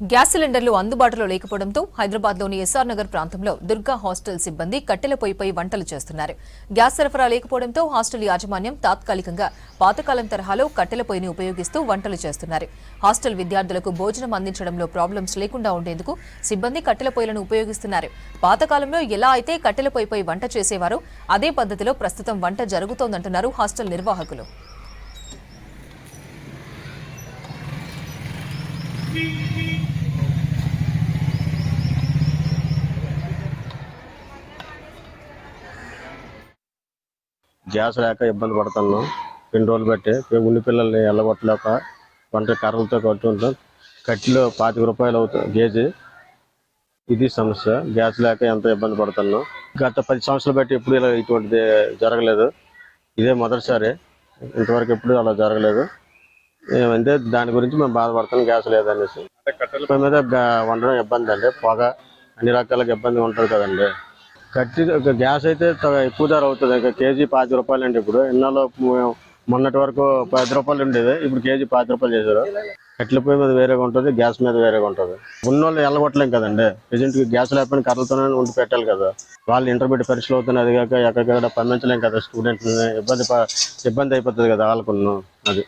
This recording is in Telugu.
గ్యాస్ సిలిండర్లు అందుబాటులో లేకపోవడంతో హైదరాబాద్లోని ఎస్ఆర్ నగర్ ప్రాంతంలో దుర్గా హాస్టల్ సిబ్బంది కట్టెల పొయ్యిపై వంటలు చేస్తున్నారు. గ్యాస్ సరఫరా లేకపోవడంతో హాస్టల్ యాజమాన్యం తాత్కాలికంగా పాతకాలం తరహాలో కట్టెల పొయ్యిని ఉపయోగిస్తూ వంటలు చేస్తున్నారు. హాస్టల్ విద్యార్థులకు భోజనం అందించడంలో ప్రాబ్లమ్స్ లేకుండా ఉండేందుకు సిబ్బంది కట్టెల పొయ్యిలను ఉపయోగిస్తున్నారు. పాతకాలంలో ఎలా అయితే కట్టెల పొయ్యిపై వంట చేసేవారో అదే పద్ధతిలో ప్రస్తుతం వంట జరుగుతోందంటున్నారు హాస్టల్ నిర్వాహకులు. గ్యాస్ లేక ఇబ్బంది పడుతున్నాం. 2 రోజులు బట్టి ఉల్లి పిల్లల్ని ఎల్లగొట్టలేక వంట కర్రలతో కట్టుకుంటాం. కట్టెలు 25 రూపాయలు అవుతుంది కేజీ. ఇది సమస్య. గ్యాస్ లేక ఎంత ఇబ్బంది పడుతున్నాం. గత 10 సంవత్సరాలు బట్టి ఎప్పుడు ఇలా ఇటువంటిది జరగలేదు. ఇదే మొదటిసారి. ఇంతవరకు ఎప్పుడు అలా జరగలేదు. ఏమంటే దాని గురించి మేము బాధపడతాం, గ్యాస్ లేదనేసి. కట్టెల మీద వండడం ఇబ్బంది అండి. పొగ అన్ని రకాలుగా ఇబ్బంది ఉంటుంది కదండి. గ్యాస్ అయితే ఎక్కువ ధర అవుతుంది. ఇంకా కేజీ 25 రూపాయలు అండి. ఇప్పుడు ఇన్నాళ్ళు మొన్నటి వరకు 10 రూపాయలు ఉండేది, ఇప్పుడు కేజీ 25 రూపాయలు చేశారు. కట్టెల పొయ్యి మీద వేరేగా ఉంటుంది, గ్యాస్ మీద వేరేగా ఉంటుంది. ఉన్నోళ్ళు ఎల్లగొట్టలేం కదండి. ప్రజెంట్కి గ్యాస్ లేకపోయినా కర్రలతోనే ఉండి పెట్టాలి కదా. వాళ్ళు ఇంటర్మీడియట్ పరీక్షలు అవుతున్నాయి, అది కాక ఎక్కడికక్కడ పంపించలేం కదా. స్టూడెంట్ని ఇబ్బంది అయిపోతుంది కదా వాళ్ళకున్నాం. అది